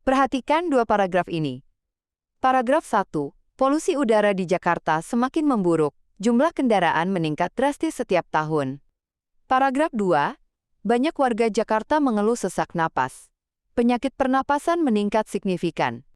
Perhatikan dua paragraf ini. Paragraf 1, polusi udara di Jakarta semakin memburuk, jumlah kendaraan meningkat drastis setiap tahun. Paragraf 2, banyak warga Jakarta mengeluh sesak napas. Penyakit pernapasan meningkat signifikan.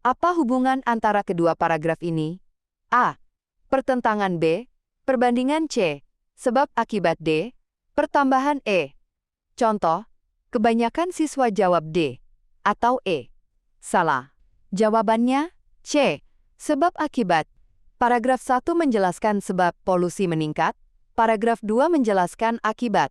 Apa hubungan antara kedua paragraf ini? A. Pertentangan B. Perbandingan C. Sebab akibat D. Pertambahan E. Contoh, kebanyakan siswa jawab D. Atau E. Salah. Jawabannya C. Sebab akibat. Paragraf 1 menjelaskan sebab polusi meningkat. Paragraf 2 menjelaskan akibat.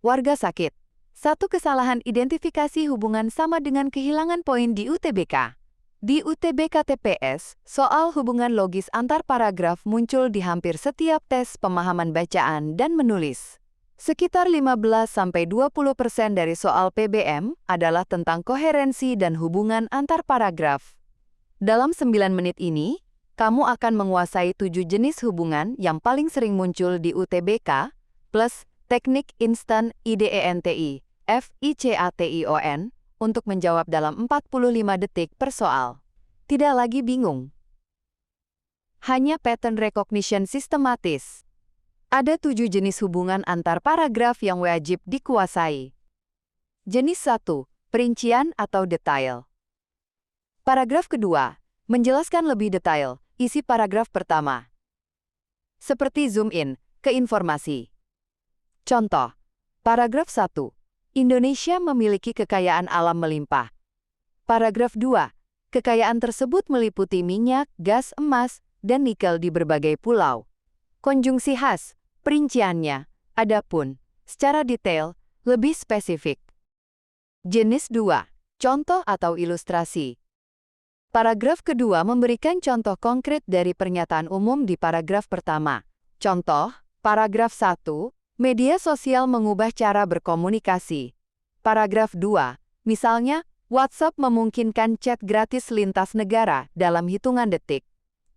Warga sakit. Satu kesalahan identifikasi hubungan sama dengan kehilangan poin di UTBK. Di UTBK TPS, soal hubungan logis antar paragraf muncul di hampir setiap tes pemahaman bacaan dan menulis. Sekitar 15–20% dari soal PBM adalah tentang koherensi dan hubungan antar paragraf. Dalam 9 menit ini, kamu akan menguasai 7 jenis hubungan yang paling sering muncul di UTBK, plus teknik instan IDENTI, FICATION, untuk menjawab dalam 45 detik per soal. Tidak lagi bingung. Hanya pattern recognition sistematis. Ada 7 jenis hubungan antar paragraf yang wajib dikuasai. Jenis 1, perincian atau detail. Paragraf kedua, menjelaskan lebih detail, isi paragraf pertama. Seperti zoom in ke informasi. Contoh, paragraf 1, Indonesia memiliki kekayaan alam melimpah. Paragraf 2, kekayaan tersebut meliputi minyak, gas, emas, dan nikel di berbagai pulau. Konjungsi khas, perinciannya, adapun, secara detail, lebih spesifik. Jenis 2, contoh atau ilustrasi. Paragraf kedua memberikan contoh konkret dari pernyataan umum di paragraf pertama. Contoh, paragraf 1, media sosial mengubah cara berkomunikasi. Paragraf 2, misalnya, WhatsApp memungkinkan chat gratis lintas negara dalam hitungan detik.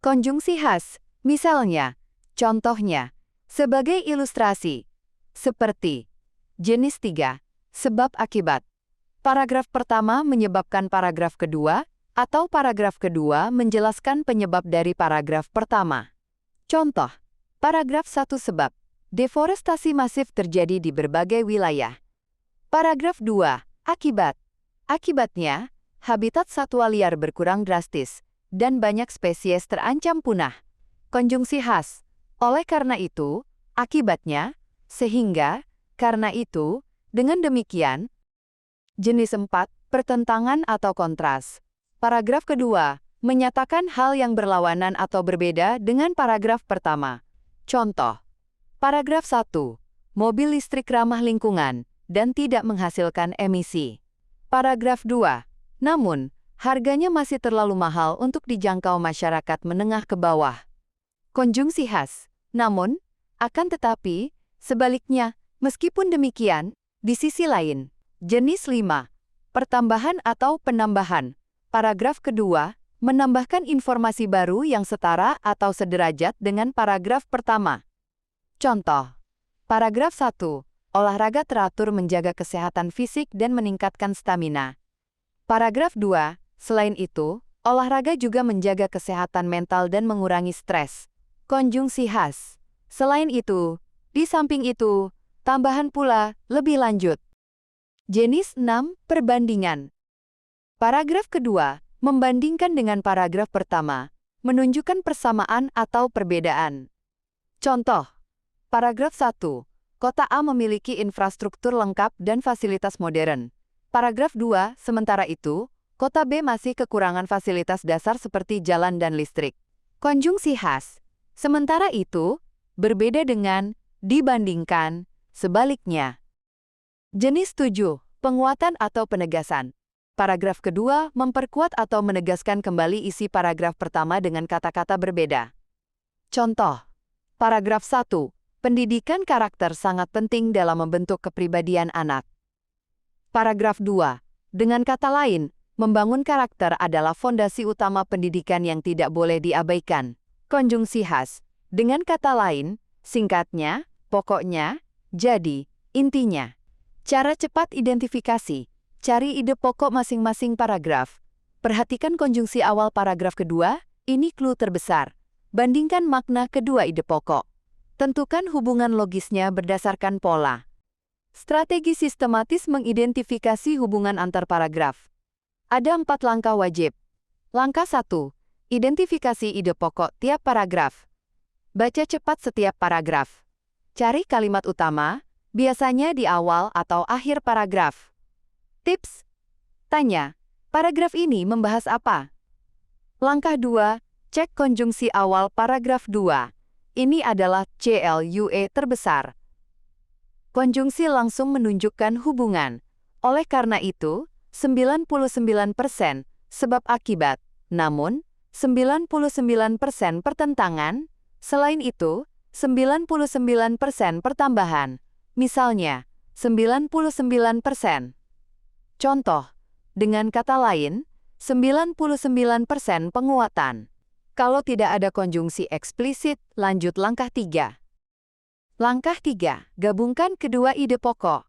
Konjungsi khas, misalnya, contohnya, sebagai ilustrasi, seperti jenis 3, sebab akibat. Paragraf pertama menyebabkan paragraf kedua, atau paragraf kedua menjelaskan penyebab dari paragraf pertama. Contoh, paragraf 1 sebab, deforestasi masif terjadi di berbagai wilayah. Paragraf 2, akibat. Akibatnya, habitat satwa liar berkurang drastis, dan banyak spesies terancam punah. Konjungsi khas, oleh karena itu, akibatnya, sehingga, karena itu, dengan demikian. Jenis 4, pertentangan atau kontras. Paragraf kedua, menyatakan hal yang berlawanan atau berbeda dengan paragraf pertama. Contoh, paragraf 1, mobil listrik ramah lingkungan dan tidak menghasilkan emisi. Paragraf 2, namun, harganya masih terlalu mahal untuk dijangkau masyarakat menengah ke bawah. Konjungsi khas, namun, akan tetapi, sebaliknya, meskipun demikian, di sisi lain. Jenis 5, pertambahan atau penambahan. Paragraf kedua, menambahkan informasi baru yang setara atau sederajat dengan paragraf pertama. Contoh, paragraf 1, olahraga teratur menjaga kesehatan fisik dan meningkatkan stamina. Paragraf 2, selain itu, olahraga juga menjaga kesehatan mental dan mengurangi stres. Konjungsi khas. Selain itu, di samping itu, tambahan pula, lebih lanjut. Jenis 6, perbandingan. Paragraf kedua, membandingkan dengan paragraf pertama, menunjukkan persamaan atau perbedaan. Contoh, paragraf 1, Kota A memiliki infrastruktur lengkap dan fasilitas modern. Paragraf 2, sementara itu, Kota B masih kekurangan fasilitas dasar seperti jalan dan listrik. Konjungsi khas. Sementara itu, berbeda dengan, dibandingkan, sebaliknya. Jenis 7, penguatan atau penegasan. Paragraf kedua memperkuat atau menegaskan kembali isi paragraf pertama dengan kata-kata berbeda. Contoh, paragraf 1, pendidikan karakter sangat penting dalam membentuk kepribadian anak. Paragraf 2, dengan kata lain, membangun karakter adalah fondasi utama pendidikan yang tidak boleh diabaikan. Konjungsi khas, dengan kata lain, singkatnya, pokoknya, jadi, intinya. Cara cepat identifikasi. Cari ide pokok masing-masing paragraf. Perhatikan konjungsi awal paragraf kedua, ini clue terbesar. Bandingkan makna kedua ide pokok. Tentukan hubungan logisnya berdasarkan pola. Strategi sistematis mengidentifikasi hubungan antar paragraf. Ada 4 langkah wajib. Langkah 1. Identifikasi ide pokok tiap paragraf. Baca cepat setiap paragraf. Cari kalimat utama, biasanya di awal atau akhir paragraf. Tips. Tanya, paragraf ini membahas apa? Langkah 2. Cek konjungsi awal paragraf 2. Ini adalah CLUE terbesar. Konjungsi langsung menunjukkan hubungan. Oleh karena itu, 99% sebab akibat, namun 99% pertentangan. Selain itu, 99% pertambahan. Misalnya, 99%. Contoh, dengan kata lain, 99% penguatan. Kalau tidak ada konjungsi eksplisit, lanjut langkah 3. Langkah 3. Gabungkan kedua ide pokok.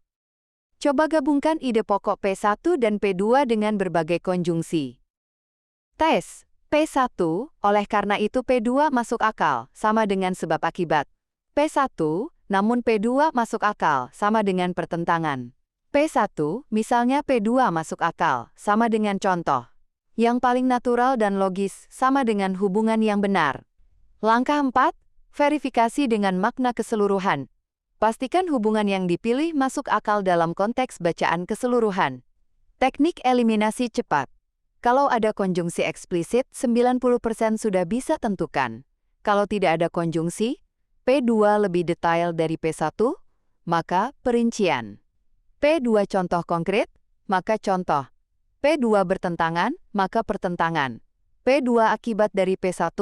Coba gabungkan ide pokok P1 dan P2 dengan berbagai konjungsi. Tes. P1, oleh karena itu P2 masuk akal, sama dengan sebab akibat. P1, namun P2 masuk akal, sama dengan pertentangan. P1, misalnya P2 masuk akal, sama dengan contoh. Yang paling natural dan logis, sama dengan hubungan yang benar. Langkah 4. Verifikasi dengan makna keseluruhan. Pastikan hubungan yang dipilih masuk akal dalam konteks bacaan keseluruhan. Teknik eliminasi cepat. Kalau ada konjungsi eksplisit, 90% sudah bisa tentukan. Kalau tidak ada konjungsi, P2 lebih detail dari P1, maka perincian. P2 contoh konkret, maka contoh. P2 bertentangan, maka pertentangan. P2 akibat dari P1,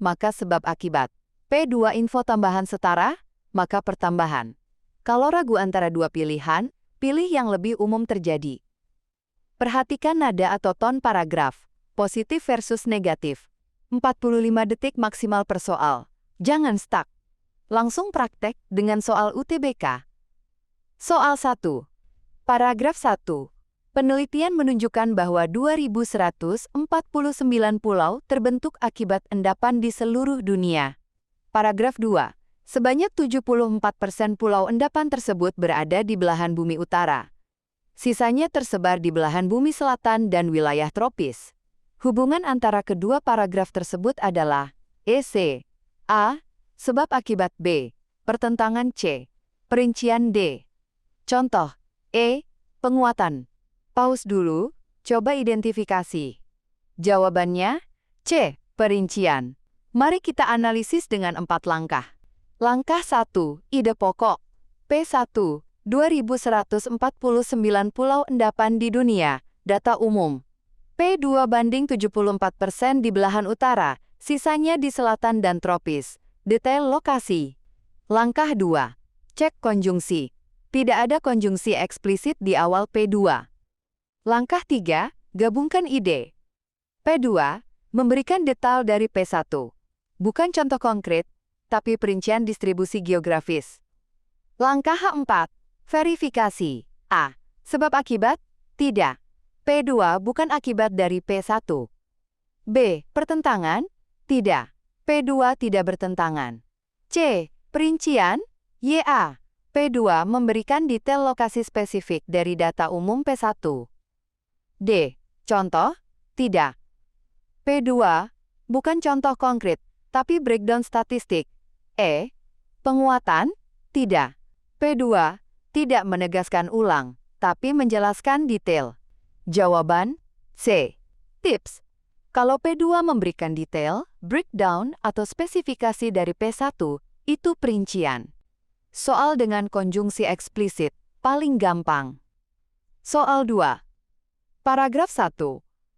maka sebab akibat. P2 info tambahan setara, maka pertambahan. Kalau ragu antara dua pilihan, pilih yang lebih umum terjadi. Perhatikan nada atau ton paragraf, positif versus negatif. 45 detik maksimal per soal. Jangan stuck. Langsung praktek dengan soal UTBK. Soal 1. Paragraf 1. Penelitian menunjukkan bahwa 2149 pulau terbentuk akibat endapan di seluruh dunia. Paragraf 2. Sebanyak 74% pulau endapan tersebut berada di belahan bumi utara. Sisanya tersebar di belahan bumi selatan dan wilayah tropis. Hubungan antara kedua paragraf tersebut adalah EC. A. Sebab akibat B. Pertentangan C. Perincian D. Contoh. E. Penguatan. Pause dulu, coba identifikasi. Jawabannya C. Perincian. Mari kita analisis dengan 4 langkah. Langkah 1. Ide pokok. P1. 2149 pulau endapan di dunia. Data umum. P2 banding 74% di belahan utara, sisanya di selatan dan tropis. Detail lokasi. Langkah 2. Cek konjungsi. Tidak ada konjungsi eksplisit di awal P2. Langkah 3. Gabungkan ide. P2 memberikan detail dari P1. Bukan contoh konkret, tapi perincian distribusi geografis. Langkah 4. Verifikasi. A. Sebab akibat? Tidak. P2 bukan akibat dari P1. B. Pertentangan? Tidak. P2 tidak bertentangan. C. Perincian? YA. P2 memberikan detail lokasi spesifik dari data umum P1. D. Contoh? Tidak. P2 bukan contoh konkret, tapi breakdown statistik. E. Penguatan? Tidak. P2 tidak menegaskan ulang, tapi menjelaskan detail. Jawaban C. Tips. Kalau P2 memberikan detail, breakdown atau spesifikasi dari P1, itu perincian. Soal dengan konjungsi eksplisit, paling gampang. Soal 2. Paragraf 1.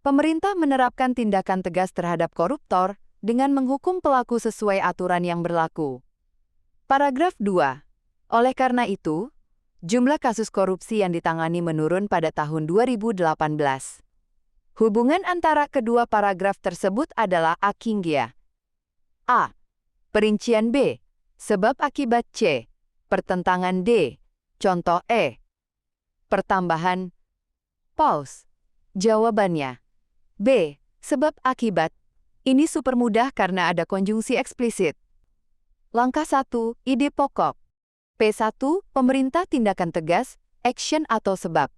Pemerintah menerapkan tindakan tegas terhadap koruptor dengan menghukum pelaku sesuai aturan yang berlaku. Paragraf 2. Oleh karena itu, jumlah kasus korupsi yang ditangani menurun pada tahun 2018. Hubungan antara kedua paragraf tersebut adalah akinggia. A. Perincian B. Sebab akibat C. Pertentangan D. Contoh E. Pertambahan. Pause. Jawabannya B. Sebab akibat. Ini super mudah karena ada konjungsi eksplisit. Langkah 1. Ide pokok. P1. Pemerintah tindakan tegas, action atau sebab.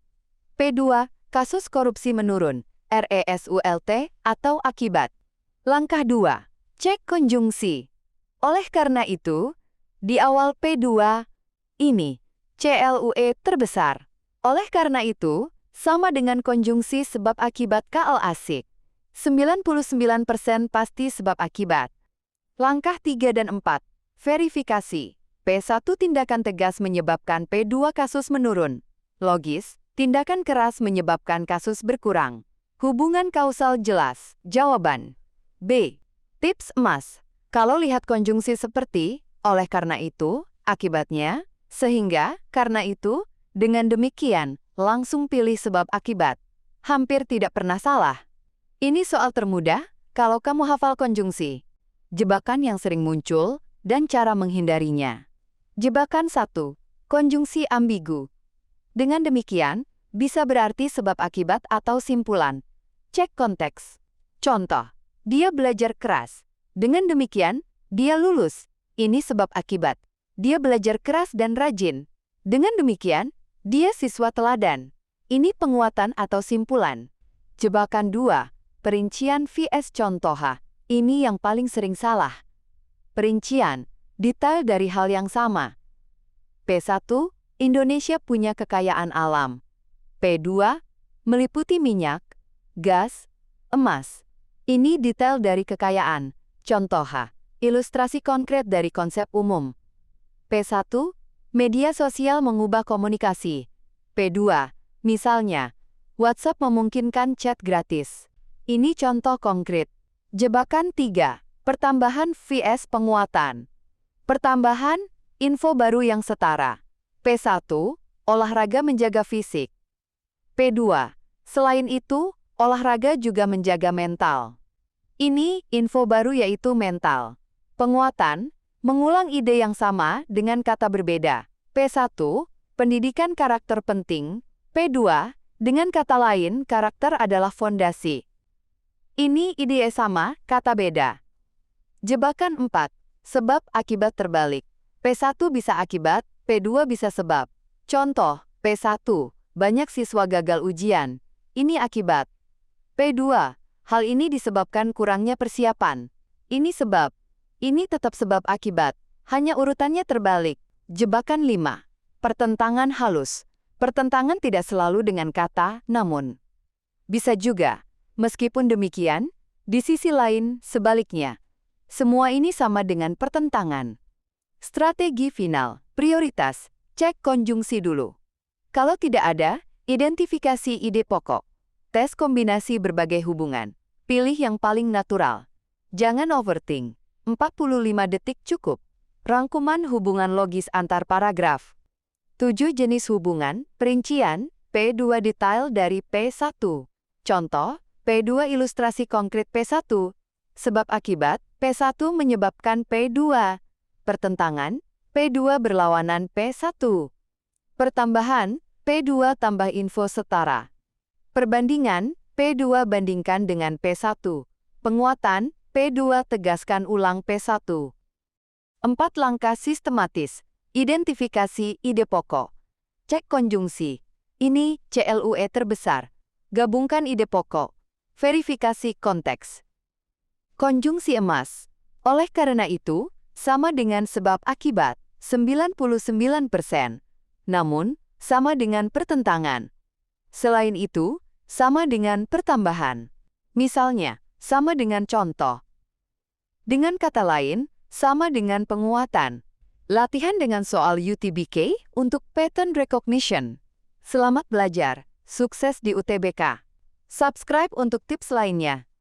P2. Kasus korupsi menurun, RESULT atau akibat. Langkah 2. Cek konjungsi. Oleh karena itu, di awal P2, ini, CLUE terbesar. Oleh karena itu, sama dengan konjungsi sebab akibat KL asik. 99% pasti sebab akibat. Langkah 3 dan 4. Verifikasi. P1 tindakan tegas menyebabkan P2 kasus menurun. Logis, tindakan keras menyebabkan kasus berkurang. Hubungan kausal jelas. Jawaban B. Tips emas. Kalau lihat konjungsi seperti, oleh karena itu, akibatnya, sehingga, karena itu, dengan demikian, langsung pilih sebab akibat. Hampir tidak pernah salah. Ini soal termudah kalau kamu hafal konjungsi. Jebakan yang sering muncul dan cara menghindarinya. Jebakan 1. Konjungsi ambigu. Dengan demikian, bisa berarti sebab akibat atau simpulan. Cek konteks. Contoh, dia belajar keras. Dengan demikian, dia lulus. Ini sebab akibat. Dia belajar keras dan rajin. Dengan demikian, dia siswa teladan. Ini penguatan atau simpulan. Jebakan 2. Perincian vs contoha. Ini yang paling sering salah. Perincian, detail dari hal yang sama. P1, Indonesia punya kekayaan alam. P2, meliputi minyak, gas, emas. Ini detail dari kekayaan. Contoha, ilustrasi konkret dari konsep umum. P1, media sosial mengubah komunikasi. P2, misalnya, WhatsApp memungkinkan chat gratis. Ini contoh konkret. Jebakan 3. Pertambahan vs penguatan. Pertambahan, info baru yang setara. P1, olahraga menjaga fisik. P2, selain itu, olahraga juga menjaga mental. Ini info baru yaitu mental. Penguatan, mengulang ide yang sama dengan kata berbeda. P1, pendidikan karakter penting. P2, dengan kata lain, karakter adalah fondasi. Ini ide sama, kata beda. Jebakan 4. Sebab akibat terbalik. P1 bisa akibat, P2 bisa sebab. Contoh, P1, banyak siswa gagal ujian. Ini akibat. P2, hal ini disebabkan kurangnya persiapan. Ini sebab. Ini tetap sebab akibat, hanya urutannya terbalik. Jebakan 5. Pertentangan halus. Pertentangan tidak selalu dengan kata, namun. Bisa juga. Meskipun demikian, di sisi lain, sebaliknya. Semua ini sama dengan pertentangan. Strategi final, prioritas, cek konjungsi dulu. Kalau tidak ada, identifikasi ide pokok. Tes kombinasi berbagai hubungan. Pilih yang paling natural. Jangan overthink. 45 detik cukup. Rangkuman hubungan logis antar paragraf. 7 jenis hubungan, perincian, P2 detail dari P1. Contoh, P2 ilustrasi konkret P1. Sebab akibat, P1 menyebabkan P2. Pertentangan, P2 berlawanan P1. Pertambahan, P2 tambah info setara. Perbandingan, P2 bandingkan dengan P1. Penguatan, P2 tegaskan ulang P1. 4 langkah sistematis. Identifikasi ide pokok. Cek konjungsi. Ini CLUE terbesar. Gabungkan ide pokok. Verifikasi konteks. Konjungsi emas. Oleh karena itu, sama dengan sebab akibat, 99%. Namun, sama dengan pertentangan. Selain itu, sama dengan pertambahan. Misalnya, sama dengan contoh. Dengan kata lain, sama dengan penguatan. Latihan dengan soal UTBK untuk pattern recognition. Selamat belajar, sukses di UTBK. Subscribe untuk tips lainnya.